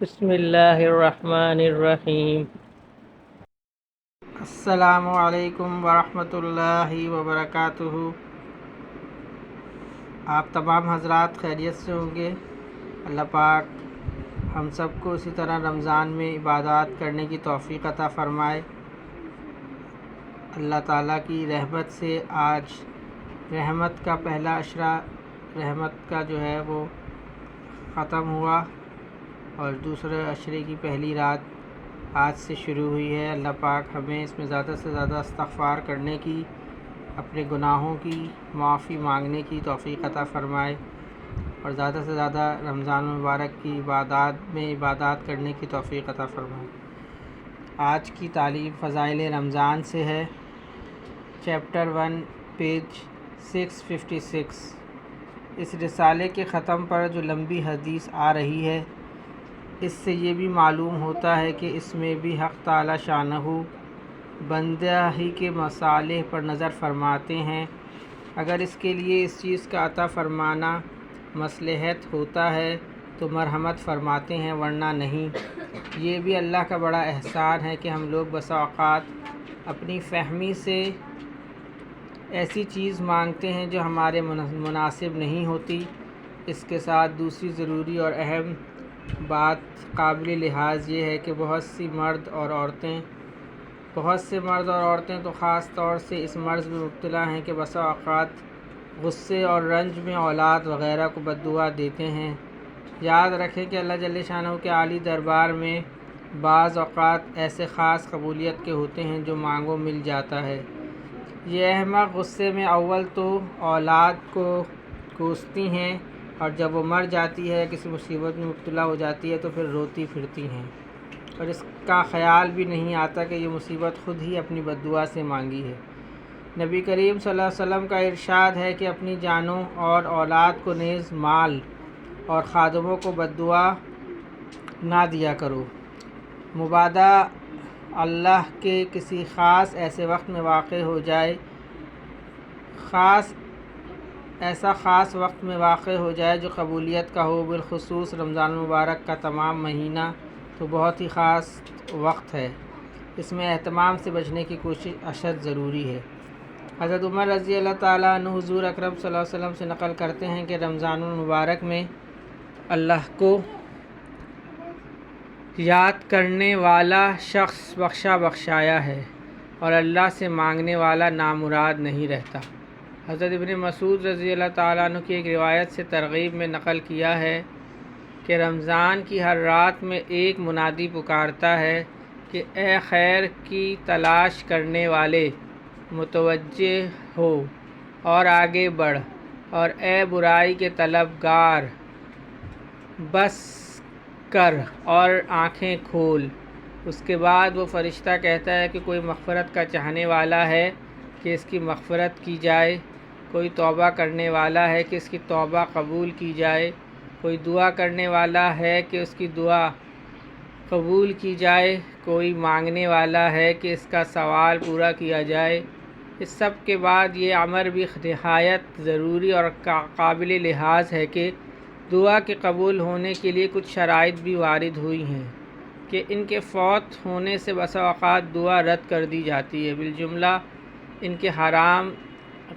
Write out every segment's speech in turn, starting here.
بسم اللہ الرحمن الرحیم۔ السلام علیکم ورحمۃ اللہ وبرکاتہ۔ آپ تمام حضرات خیریت سے ہوں گے۔ اللہ پاک ہم سب کو اسی طرح رمضان میں عبادات کرنے کی توفیق عطا فرمائے۔ اللہ تعالیٰ کی رحمت سے آج رحمت کا پہلا عشرہ رحمت کا جو ہے وہ ختم ہوا اور دوسرے عشرے کی پہلی رات آج سے شروع ہوئی ہے۔ اللہ پاک ہمیں اس میں زیادہ سے زیادہ استغفار کرنے کی، اپنے گناہوں کی معافی مانگنے کی توفیق عطا فرمائے اور زیادہ سے زیادہ رمضان المبارک کی عبادات کرنے کی توفیق عطا فرمائے۔ آج کی تعلیم فضائل رمضان سے ہے، چیپٹر 1 پیج 656۔ اس رسالے کے ختم پر جو لمبی حدیث آ رہی ہے، اس سے یہ بھی معلوم ہوتا ہے کہ اس میں بھی حق تعالی شانہ بندہ ہی کے مصالح پر نظر فرماتے ہیں۔ اگر اس کے لیے اس چیز کا عطا فرمانا مصلحت ہوتا ہے تو مرحمت فرماتے ہیں، ورنہ نہیں۔ یہ بھی اللہ کا بڑا احسان ہے کہ ہم لوگ بسا اوقات اپنی فہمی سے ایسی چیز مانگتے ہیں جو ہمارے مناسب نہیں ہوتی۔ اس کے ساتھ دوسری ضروری اور اہم بات قابل لحاظ یہ ہے کہ بہت سے مرد اور عورتیں تو خاص طور سے اس مرض میں مبتلا ہیں کہ بسا اوقات غصے اور رنج میں اولاد وغیرہ کو بد دعا دیتے ہیں۔ یاد رکھیں کہ اللہ جل شانہ کے عالی دربار میں بعض اوقات ایسے خاص قبولیت کے ہوتے ہیں جو مانگو مل جاتا ہے۔ یہ احمق غصے میں اول تو اولاد کو کوستی ہیں اور جب وہ مر جاتی ہے، کسی مصیبت میں مبتلا ہو جاتی ہے تو پھر روتی پھرتی ہیں اور اس کا خیال بھی نہیں آتا کہ یہ مصیبت خود ہی اپنی بد دعا سے مانگی ہے۔ نبی کریم صلی اللہ علیہ وسلم کا ارشاد ہے کہ اپنی جانوں اور اولاد کو نیز مال اور خادموں کو بد دعا نہ دیا کرو، مبادا اللہ کے کسی خاص ایسے وقت میں واقع ہو جائے جو قبولیت کا ہو۔ بالخصوص رمضان المبارک کا تمام مہینہ تو بہت ہی خاص وقت ہے، اس میں اہتمام سے بچنے کی کوشش اشد ضروری ہے۔ حضرت عمر رضی اللہ تعالیٰ عنہ حضور اکرم صلی اللہ علیہ وسلم سے نقل کرتے ہیں کہ رمضان المبارک میں اللہ کو یاد کرنے والا شخص بخشایا ہے اور اللہ سے مانگنے والا نامراد نہیں رہتا۔ حضرت ابن مسعود رضی اللہ تعالیٰ عنہ کی ایک روایت سے ترغیب میں نقل کیا ہے کہ رمضان کی ہر رات میں ایک منادی پکارتا ہے کہ اے خیر کی تلاش کرنے والے، متوجہ ہو اور آگے بڑھ، اور اے برائی کے طلبگار، بس کر اور آنکھیں کھول۔ اس کے بعد وہ فرشتہ کہتا ہے کہ کوئی مغفرت کا چاہنے والا ہے کہ اس کی مغفرت کی جائے، کوئی توبہ کرنے والا ہے کہ اس کی توبہ قبول کی جائے، کوئی دعا کرنے والا ہے کہ اس کی دعا قبول کی جائے، کوئی مانگنے والا ہے کہ اس کا سوال پورا کیا جائے۔ اس سب کے بعد یہ امر بھی نہایت ضروری اور قابل لحاظ ہے کہ دعا کے قبول ہونے کے لیے کچھ شرائط بھی وارد ہوئی ہیں کہ ان کے فوت ہونے سے بسا اوقات دعا رد کر دی جاتی ہے۔ بالجملہ ان کے حرام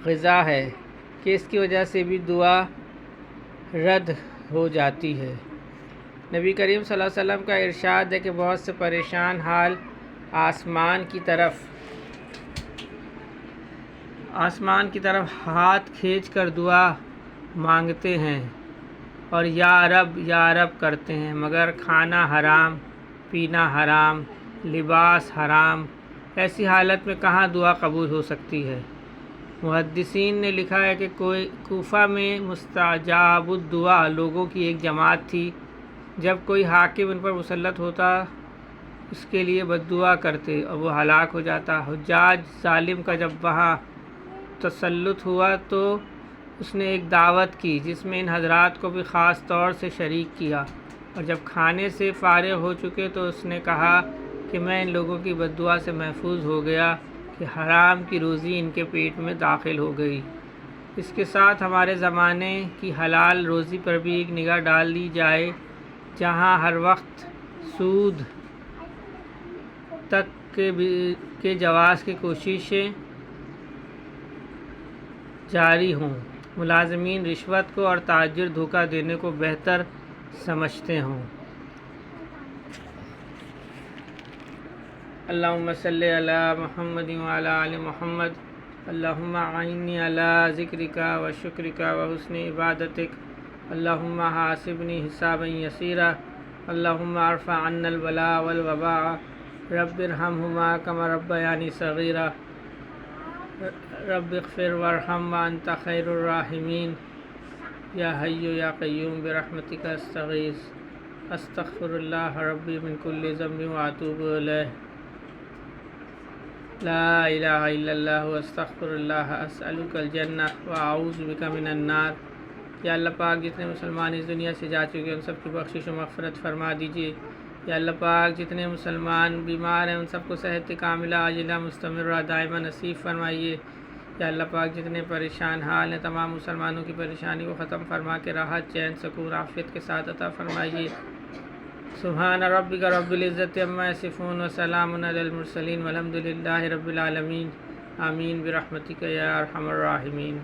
غذا ہے کہ اس کی وجہ سے بھی دعا رد ہو جاتی ہے۔ نبی کریم صلی اللہ علیہ وسلم کا ارشاد ہے کہ بہت سے پریشان حال آسمان کی طرف ہاتھ کھینچ کر دعا مانگتے ہیں اور یا رب کرتے ہیں، مگر کھانا حرام، پینا حرام، لباس حرام، ایسی حالت میں کہاں دعا قبول ہو سکتی ہے؟ محدثین نے لکھا ہے کہ کوفہ میں مستجاب الدعا لوگوں کی ایک جماعت تھی۔ جب کوئی حاکم ان پر مسلط ہوتا اس کے لیے بد دعا کرتے اور وہ ہلاک ہو جاتا۔ حجاج ظالم کا جب وہاں تسلط ہوا تو اس نے ایک دعوت کی جس میں ان حضرات کو بھی خاص طور سے شریک کیا، اور جب کھانے سے فارغ ہو چکے تو اس نے کہا کہ میں ان لوگوں کی بد دعا سے محفوظ ہو گیا کہ حرام کی روزی ان کے پیٹ میں داخل ہو گئی۔ اس کے ساتھ ہمارے زمانے کی حلال روزی پر بھی ایک نگاہ ڈال دی جائے جہاں ہر وقت سود تک کے جواز کی کوششیں جاری ہوں، ملازمین رشوت کو اور تاجر دھوکہ دینے کو بہتر سمجھتے ہوں۔ اللہم صلی علی محمد وعلی آل محمد، اللہم اعنی علی ذکرک و شکرک و حسن عبادتک، اللہم حاسبنی حسابا یسیرا، اللہم ارفع عنا البلاء والوباء، رب ارحمہما کما ربیانی صغیرا، رب اغفر وارحم وانت خیر الراحمین، یا حی یا قیوم برحمتک استغیث، استغفر اللہ ربی من کل ذنب واتوب الیہ، لا الہ الا اللہ واستغفر اللہ، اسألک الجنہ واعوذ بک من النار۔ یا اللہ پاک جتنے مسلمان اس دنیا سے جا چکے ہیں ان سب کی بخشش و مغفرت فرما دیجیے۔ یا اللہ پاک جتنے مسلمان بیمار ہیں ان سب کو صحت کاملہ عاجلہ مستمرہ دائمہ نصیب فرمائیے۔ یا اللہ پاک جتنے پریشان حال ہیں تمام مسلمانوں کی پریشانی کو ختم فرما کے راحت چین سکون عافیت کے ساتھ عطا فرمائیے۔ سبحان ربک رب العزت عما یصفون وسلام علی المرسلین والحمد للہ رب العالمین، آمین برحمتک یا ارحم الراحمین۔